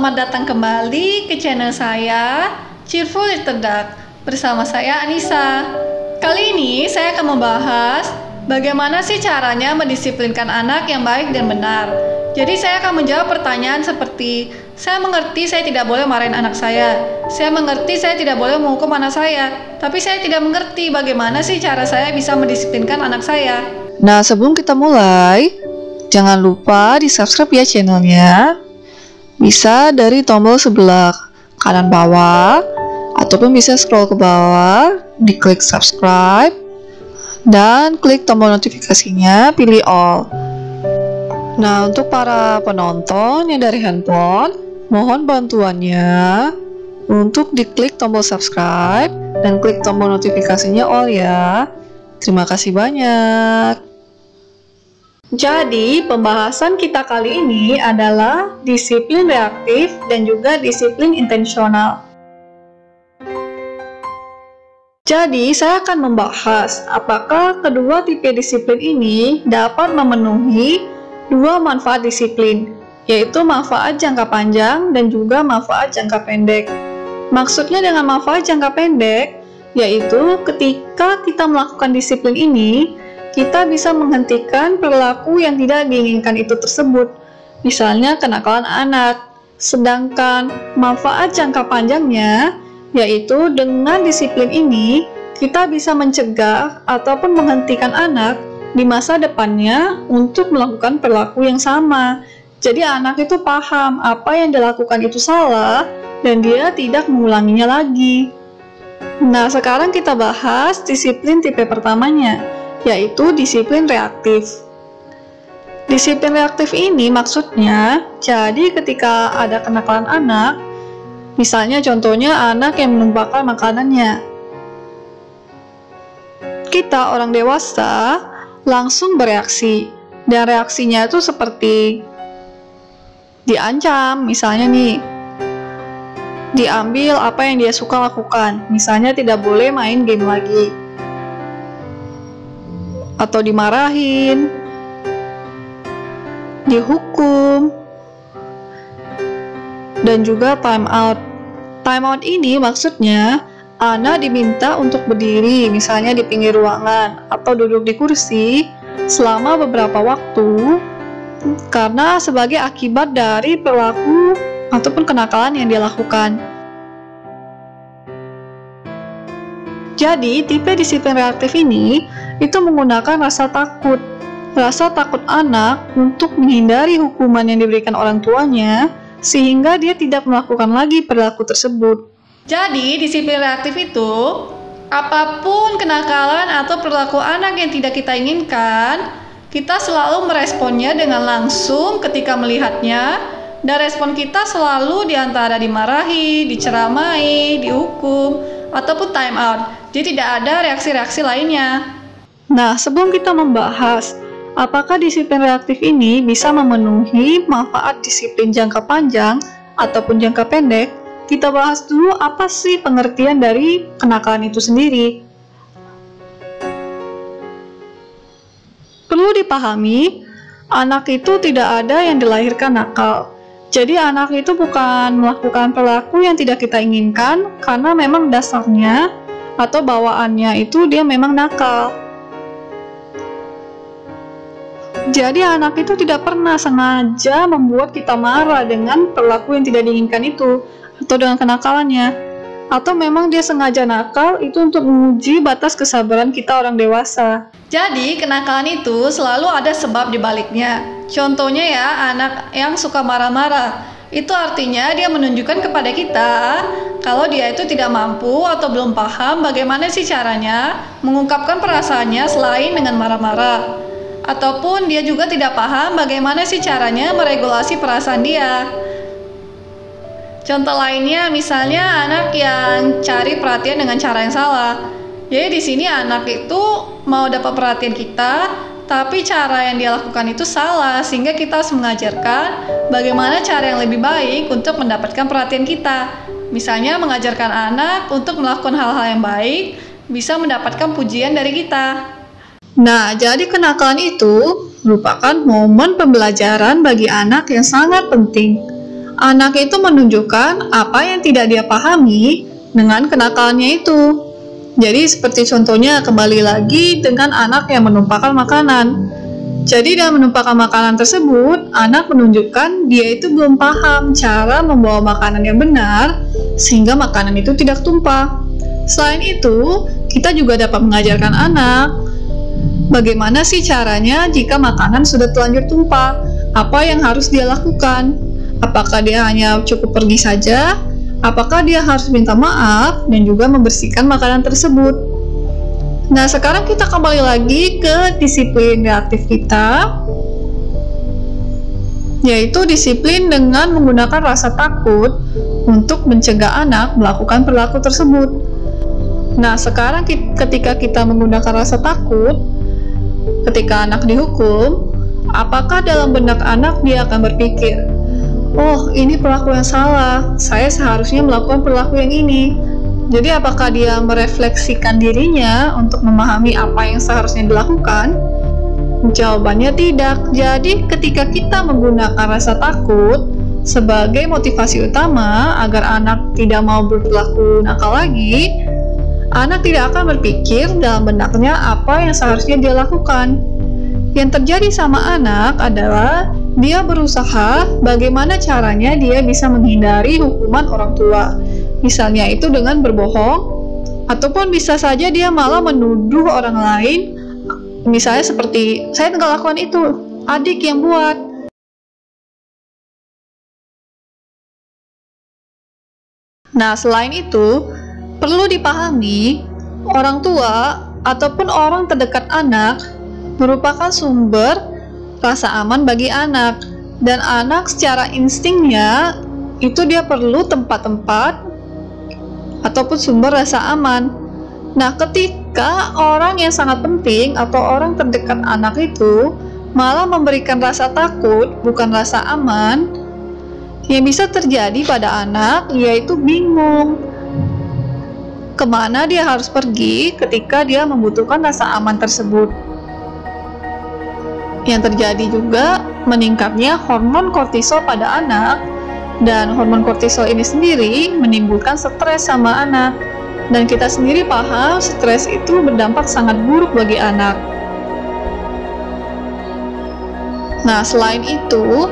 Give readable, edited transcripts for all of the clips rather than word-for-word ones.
selamat datang kembali ke channel saya, Cheerful Little Duck. Bersama saya Anissa. Kali ini saya akan membahas bagaimana sih caranya mendisiplinkan anak yang baik dan benar. Jadi saya akan menjawab pertanyaan seperti, saya mengerti saya tidak boleh marahin anak saya mengerti saya tidak boleh menghukum anak saya, tapi saya tidak mengerti bagaimana sih cara saya bisa mendisiplinkan anak saya. Nah, sebelum kita mulai, jangan lupa di-subscribe ya channelnya. Bisa dari tombol sebelah kanan bawah, ataupun bisa scroll ke bawah, diklik subscribe, dan klik tombol notifikasinya, pilih all. Nah, untuk para penonton yang dari handphone, mohon bantuannya untuk diklik tombol subscribe dan klik tombol notifikasinya all ya. Terima kasih banyak. Jadi, pembahasan kita kali ini adalah disiplin reaktif dan juga disiplin intensional. Jadi, saya akan membahas apakah kedua tipe disiplin ini dapat memenuhi dua manfaat disiplin, yaitu manfaat jangka panjang dan juga manfaat jangka pendek. Maksudnya dengan manfaat jangka pendek, yaitu ketika kita melakukan disiplin ini, kita bisa menghentikan perilaku yang tidak diinginkan itu tersebut, misalnya kenakalan anak. Sedangkan manfaat jangka panjangnya, yaitu dengan disiplin ini, kita bisa mencegah ataupun menghentikan anak di masa depannya untuk melakukan perilaku yang sama. Jadi anak itu paham apa yang dilakukan itu salah dan dia tidak mengulanginya lagi. Nah, sekarang kita bahas disiplin tipe pertamanya, yaitu disiplin reaktif. Disiplin reaktif ini maksudnya, jadi ketika ada kenakalan anak, misalnya contohnya anak yang menumpahkan makanannya, kita orang dewasa langsung bereaksi, dan reaksinya itu seperti diancam, misalnya nih, diambil apa yang dia suka lakukan, misalnya tidak boleh main game lagi, atau dimarahin, dihukum, dan juga time out. Time out ini maksudnya anak diminta untuk berdiri, misalnya di pinggir ruangan, atau duduk di kursi selama beberapa waktu, karena sebagai akibat dari perilaku ataupun kenakalan yang dia lakukan. Jadi, tipe disiplin reaktif ini itu menggunakan rasa takut. Rasa takut anak untuk menghindari hukuman yang diberikan orang tuanya, sehingga dia tidak melakukan lagi perilaku tersebut. Jadi, disiplin reaktif itu, apapun kenakalan atau perilaku anak yang tidak kita inginkan, kita selalu meresponnya dengan langsung ketika melihatnya, dan respon kita selalu diantara dimarahi, diceramai, dihukum, ataupun time out. Jadi tidak ada reaksi-reaksi lainnya. Nah, sebelum kita membahas apakah disiplin reaktif ini bisa memenuhi manfaat disiplin jangka panjang ataupun jangka pendek, kita bahas dulu apa sih pengertian dari kenakalan itu sendiri. Perlu dipahami, anak itu tidak ada yang dilahirkan nakal. Jadi anak itu bukan melakukan perilaku yang tidak kita inginkan karena memang dasarnya atau bawaannya itu dia memang nakal. Jadi anak itu tidak pernah sengaja membuat kita marah dengan perilaku yang tidak diinginkan itu atau dengan kenakalannya. Atau memang dia sengaja nakal itu untuk menguji batas kesabaran kita orang dewasa. Jadi kenakalan itu selalu ada sebab di baliknya. Contohnya ya, anak yang suka marah-marah. Itu artinya dia menunjukkan kepada kita kalau dia itu tidak mampu atau belum paham bagaimana sih caranya mengungkapkan perasaannya selain dengan marah-marah. Ataupun dia juga tidak paham bagaimana sih caranya meregulasi perasaan dia. Contoh lainnya misalnya anak yang cari perhatian dengan cara yang salah. Jadi di sini anak itu mau dapat perhatian kita, tapi cara yang dia lakukan itu salah, sehingga kita harus mengajarkan bagaimana cara yang lebih baik untuk mendapatkan perhatian kita. Misalnya mengajarkan anak untuk melakukan hal-hal yang baik, bisa mendapatkan pujian dari kita. Nah, jadi kenakalan itu merupakan momen pembelajaran bagi anak yang sangat penting. anak itu menunjukkan apa yang tidak dia pahami dengan kenakalannya itu. Jadi seperti contohnya kembali lagi dengan anak yang menumpahkan makanan. Jadi dengan menumpahkan makanan tersebut, anak menunjukkan dia itu belum paham cara membawa makanan yang benar sehingga makanan itu tidak tumpah. Selain itu, kita juga dapat mengajarkan anak bagaimana sih caranya jika makanan sudah terlanjur tumpah, apa yang harus dia lakukan. Apakah dia hanya cukup pergi saja? Apakah dia harus minta maaf dan juga membersihkan makanan tersebut? Nah, sekarang kita kembali lagi ke disiplin reaktif kita, yaitu disiplin dengan menggunakan rasa takut untuk mencegah anak melakukan perilaku tersebut. Nah, sekarang ketika kita menggunakan rasa takut, ketika anak dihukum, apakah dalam benak anak dia akan berpikir, oh, ini perilaku yang salah, saya seharusnya melakukan perilaku yang ini. Jadi apakah dia merefleksikan dirinya untuk memahami apa yang seharusnya dilakukan? Jawabannya tidak. Jadi ketika kita menggunakan rasa takut sebagai motivasi utama agar anak tidak mau berperilaku nakal lagi, anak tidak akan berpikir dalam benaknya apa yang seharusnya dia lakukan. Yang terjadi sama anak adalah dia berusaha bagaimana caranya dia bisa menghindari hukuman orang tua. Misalnya itu dengan berbohong, ataupun bisa saja dia malah menuduh orang lain. Misalnya seperti, saya nggak lakukan itu, adik yang buat. Nah, selain itu, perlu dipahami, orang tua ataupun orang terdekat anak merupakan sumber rasa aman bagi anak. Dan anak secara instingnya, itu dia perlu tempat-tempat ataupun sumber rasa aman. Nah, ketika orang yang sangat penting atau orang terdekat anak itu malah memberikan rasa takut, bukan rasa aman, yang bisa terjadi pada anak yaitu bingung kemana dia harus pergi ketika dia membutuhkan rasa aman tersebut. Yang terjadi juga meningkatnya hormon kortisol pada anak. Dan hormon kortisol ini sendiri menimbulkan stres sama anak. Dan kita sendiri paham stres itu berdampak sangat buruk bagi anak. Nah, selain itu,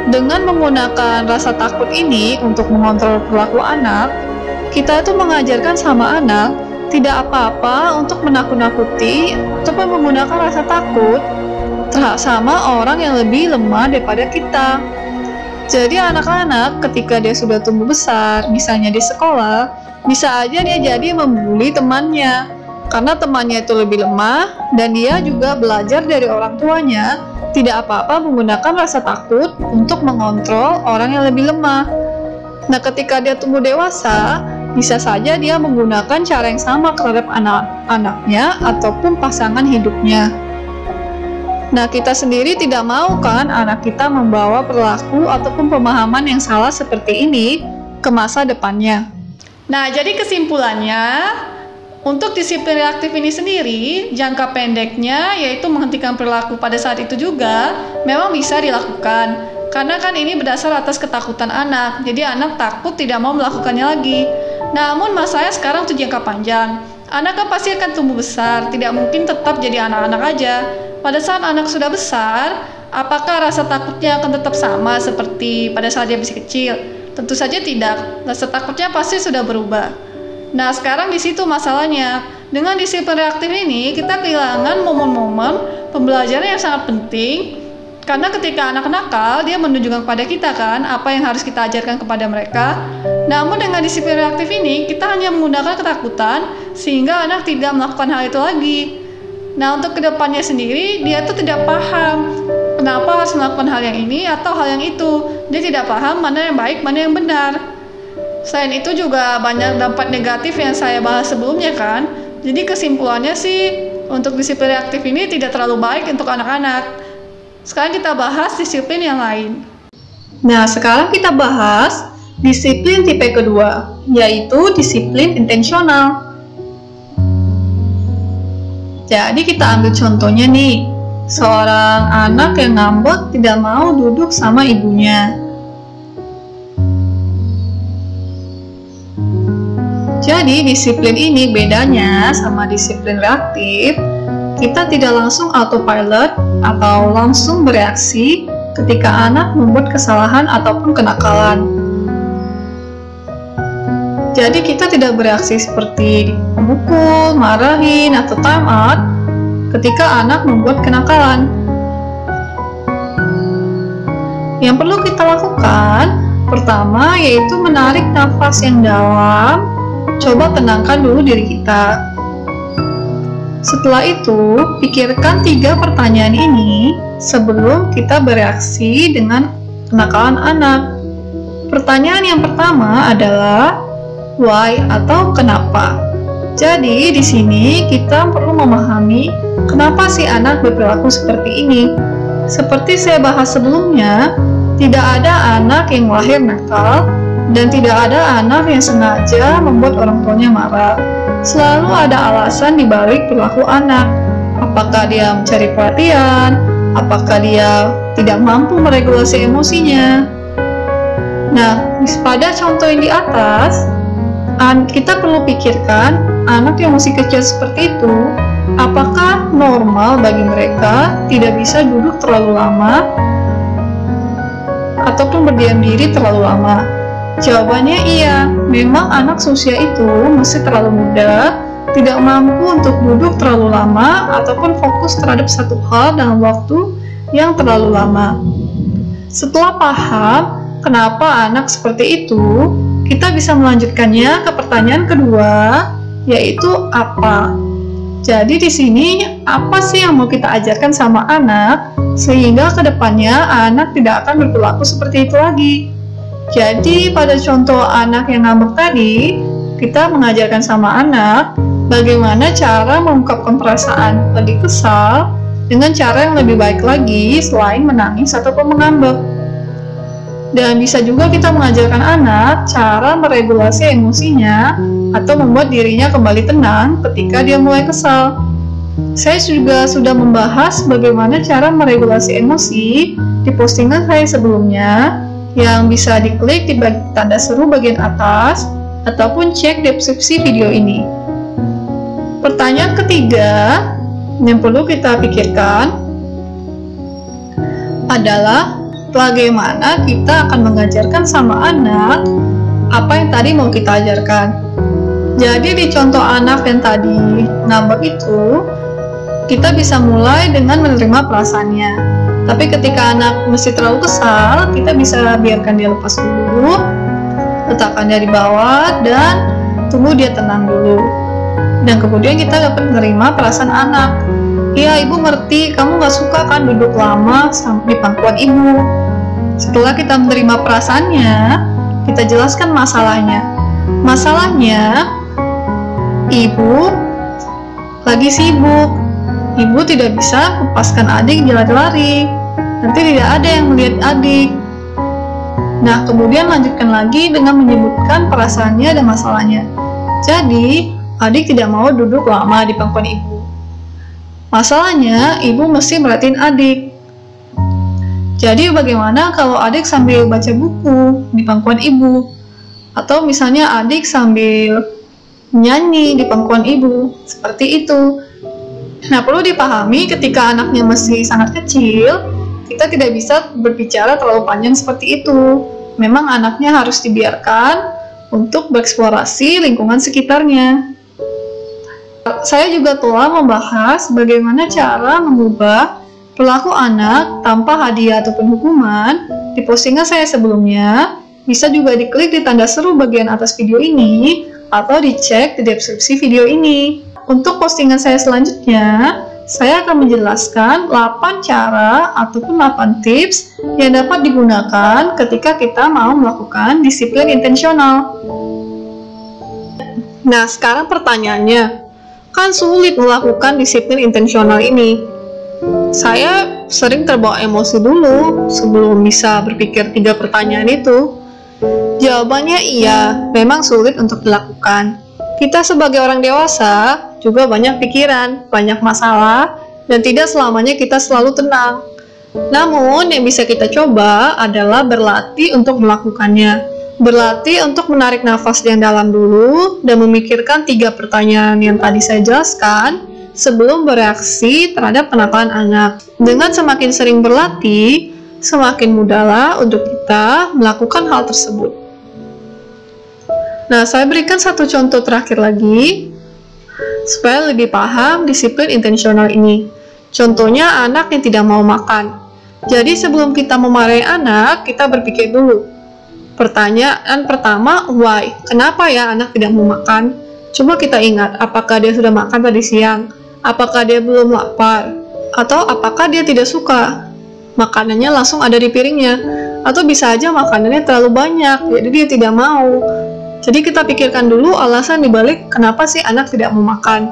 dengan menggunakan rasa takut ini untuk mengontrol perilaku anak, kita itu mengajarkan sama anak tidak apa-apa untuk menakut-nakuti ataupun menggunakan rasa takut sama orang yang lebih lemah daripada kita. Jadi anak-anak ketika dia sudah tumbuh besar, misalnya di sekolah, bisa aja dia jadi membuli temannya. Karena temannya itu lebih lemah, dan dia juga belajar dari orang tuanya, tidak apa-apa menggunakan rasa takut untuk mengontrol orang yang lebih lemah. Nah, ketika dia tumbuh dewasa, bisa saja dia menggunakan cara yang sama terhadap anak-anaknya ataupun pasangan hidupnya. Nah, kita sendiri tidak mau kan anak kita membawa perilaku ataupun pemahaman yang salah seperti ini ke masa depannya. Nah, jadi kesimpulannya, untuk disiplin reaktif ini sendiri, jangka pendeknya yaitu menghentikan perilaku pada saat itu juga memang bisa dilakukan. Karena kan ini berdasar atas ketakutan anak, jadi anak takut tidak mau melakukannya lagi. Namun masalahnya sekarang itu jangka panjang. Anak kan pasti akan tumbuh besar, tidak mungkin tetap jadi anak-anak aja. Pada saat anak sudah besar, apakah rasa takutnya akan tetap sama seperti pada saat dia masih kecil? Tentu saja tidak. Rasa takutnya pasti sudah berubah. Nah, sekarang di situ masalahnya. Dengan disiplin reaktif ini, kita kehilangan momen-momen pembelajaran yang sangat penting. Karena ketika anak nakal, dia menunjukkan kepada kita kan apa yang harus kita ajarkan kepada mereka. Namun dengan disiplin reaktif ini, kita hanya menggunakan ketakutan sehingga anak tidak melakukan hal itu lagi. Nah, untuk kedepannya sendiri, dia tuh tidak paham kenapa harus melakukan hal yang ini atau hal yang itu. Dia tidak paham mana yang baik, mana yang benar. Selain itu juga banyak dampak negatif yang saya bahas sebelumnya kan. Jadi kesimpulannya sih, untuk disiplin reaktif ini tidak terlalu baik untuk anak-anak. Sekarang kita bahas disiplin yang lain. Nah, sekarang kita bahas disiplin tipe kedua, yaitu disiplin intensional. Jadi kita ambil contohnya nih, seorang anak yang ngambek tidak mau duduk sama ibunya. Jadi disiplin ini bedanya sama disiplin reaktif. Kita tidak langsung autopilot atau langsung bereaksi ketika anak membuat kesalahan ataupun kenakalan. Jadi kita tidak bereaksi seperti memukul, marahin, atau time out ketika anak membuat kenakalan. Yang perlu kita lakukan pertama yaitu menarik nafas yang dalam. Coba tenangkan dulu diri kita. Setelah itu, pikirkan 3 pertanyaan ini sebelum kita bereaksi dengan kenakalan anak. Pertanyaan yang pertama adalah why atau kenapa. Jadi di sini kita perlu memahami kenapa si anak berperilaku seperti ini. Seperti saya bahas sebelumnya, tidak ada anak yang lahir nakal dan tidak ada anak yang sengaja membuat orang tuanya marah. Selalu ada alasan di balik perilaku anak. Apakah dia mencari perhatian, apakah dia tidak mampu meregulasi emosinya. Nah, pada contoh yang di atas, kita perlu pikirkan anak yang masih kecil seperti itu, apakah normal bagi mereka tidak bisa duduk terlalu lama ataupun berdiam diri terlalu lama? Jawabannya iya, memang anak seusia itu masih terlalu muda, tidak mampu untuk duduk terlalu lama ataupun fokus terhadap satu hal dalam waktu yang terlalu lama. Setelah paham kenapa anak seperti itu, kita bisa melanjutkannya ke pertanyaan kedua, yaitu apa. Jadi di sini apa sih yang mau kita ajarkan sama anak sehingga kedepannya anak tidak akan berperilaku seperti itu lagi. Jadi pada contoh anak yang ngambek tadi, kita mengajarkan sama anak bagaimana cara mengungkapkan perasaan lagi kesal dengan cara yang lebih baik lagi selain menangis ataupun mengambek. Dan bisa juga kita mengajarkan anak cara meregulasi emosinya atau membuat dirinya kembali tenang ketika dia mulai kesal. Saya juga sudah membahas bagaimana cara meregulasi emosi di postingan saya sebelumnya yang bisa diklik di tanda seru bagian atas ataupun cek deskripsi video ini. Pertanyaan ketiga yang perlu kita pikirkan adalah bagaimana kita akan mengajarkan sama anak apa yang tadi mau kita ajarkan. Jadi di contoh anak yang tadi ngambek itu, kita bisa mulai dengan menerima perasaannya. Tapi ketika anak masih terlalu kesal, kita bisa biarkan dia lepas dulu, letakkan dia di bawah, dan tunggu dia tenang dulu. Dan kemudian kita dapat menerima perasaan anak. Iya, ibu ngerti, kamu gak suka kan duduk lama di pangkuan ibu. Setelah kita menerima perasaannya, kita jelaskan masalahnya. Masalahnya, ibu lagi sibuk. Ibu tidak bisa lepaskan adik lari-lari. Nanti tidak ada yang melihat adik. Nah, kemudian lanjutkan lagi dengan menyebutkan perasaannya dan masalahnya. Jadi, adik tidak mau duduk lama di pangkuan ibu. Masalahnya, ibu mesti merhatiin adik. Jadi bagaimana kalau adik sambil baca buku di pangkuan ibu? Atau misalnya adik sambil nyanyi di pangkuan ibu, seperti itu. Nah, perlu dipahami ketika anaknya masih sangat kecil, kita tidak bisa berbicara terlalu panjang seperti itu. Memang anaknya harus dibiarkan untuk bereksplorasi lingkungan sekitarnya. Saya juga telah membahas bagaimana cara mengubah perilaku anak tanpa hadiah ataupun hukuman di postingan saya sebelumnya. Bisa juga diklik di tanda seru bagian atas video ini atau dicek di deskripsi video ini. Untuk postingan saya selanjutnya, saya akan menjelaskan 8 cara ataupun 8 tips yang dapat digunakan ketika kita mau melakukan disiplin intensional. Nah, sekarang pertanyaannya, kan sulit melakukan disiplin intensional ini. Saya sering terbawa emosi dulu sebelum bisa berpikir 3 pertanyaan itu. Jawabannya iya, memang sulit untuk dilakukan. Kita sebagai orang dewasa juga banyak pikiran, banyak masalah, dan tidak selamanya kita selalu tenang. Namun, yang bisa kita coba adalah berlatih untuk melakukannya. Berlatih untuk menarik nafas yang dalam dulu dan memikirkan 3 pertanyaan yang tadi saya jelaskan sebelum bereaksi terhadap penakalan anak. Dengan semakin sering berlatih, semakin mudahlah untuk kita melakukan hal tersebut. Nah, saya berikan satu contoh terakhir lagi supaya lebih paham disiplin intensional ini. Contohnya anak yang tidak mau makan. Jadi sebelum kita memarahi anak, kita berpikir dulu. Pertanyaan pertama, why? Kenapa ya anak tidak mau makan? Coba kita ingat, apakah dia sudah makan tadi siang? Apakah dia belum lapar? Atau apakah dia tidak suka? Makanannya langsung ada di piringnya. Atau bisa aja makanannya terlalu banyak, jadi dia tidak mau. Jadi kita pikirkan dulu alasan dibalik kenapa sih anak tidak mau makan.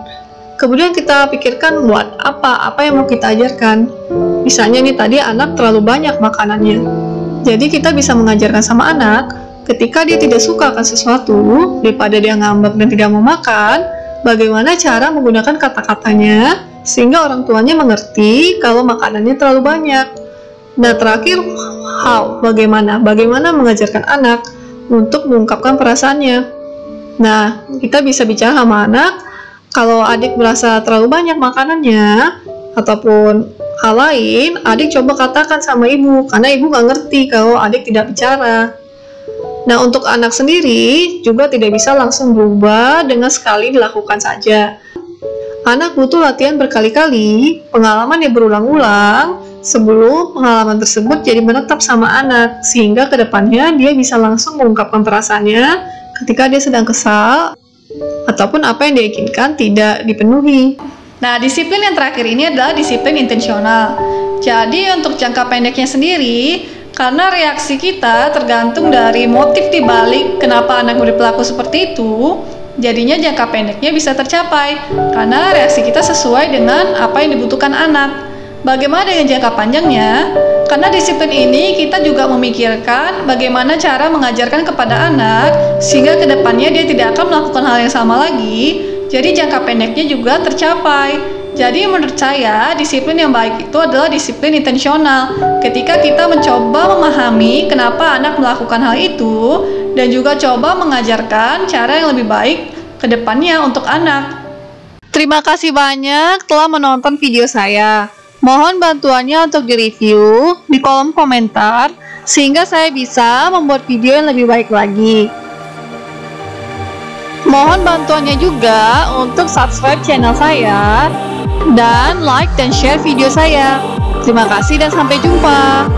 Kemudian kita pikirkan buat apa yang mau kita ajarkan. Misalnya nih tadi anak terlalu banyak makanannya. Jadi kita bisa mengajarkan sama anak, ketika dia tidak suka akan sesuatu, daripada dia ngambek dan tidak mau makan, bagaimana cara menggunakan kata-katanya, sehingga orang tuanya mengerti kalau makanannya terlalu banyak. Nah terakhir, how? Bagaimana mengajarkan anak untuk mengungkapkan perasaannya. Nah, kita bisa bicara sama anak, kalau adik merasa terlalu banyak makanannya, ataupun hal lain, adik coba katakan sama ibu, karena ibu nggak ngerti kalau adik tidak bicara. Nah, untuk anak sendiri juga tidak bisa langsung berubah dengan sekali dilakukan saja. Anak butuh latihan berkali-kali, pengalaman yang berulang-ulang, sebelum pengalaman tersebut jadi menetap sama anak, sehingga kedepannya dia bisa langsung mengungkapkan perasaannya ketika dia sedang kesal, ataupun apa yang dia inginkan tidak dipenuhi. Nah, disiplin yang terakhir ini adalah disiplin intensional. Jadi, untuk jangka pendeknya sendiri, karena reaksi kita tergantung dari motif dibalik kenapa anak berperilaku seperti itu, jadinya jangka pendeknya bisa tercapai, karena reaksi kita sesuai dengan apa yang dibutuhkan anak. Bagaimana dengan jangka panjangnya? Karena disiplin ini kita juga memikirkan bagaimana cara mengajarkan kepada anak, sehingga kedepannya dia tidak akan melakukan hal yang sama lagi. Jadi jangka pendeknya juga tercapai. Jadi menurut saya, disiplin yang baik itu adalah disiplin intensional. Ketika kita mencoba memahami kenapa anak melakukan hal itu, dan juga coba mengajarkan cara yang lebih baik ke depannya untuk anak. Terima kasih banyak telah menonton video saya. Mohon bantuannya untuk direview di kolom komentar, sehingga saya bisa membuat video yang lebih baik lagi. Mohon bantuannya juga untuk subscribe channel saya dan like dan share video saya. Terima kasih dan sampai jumpa.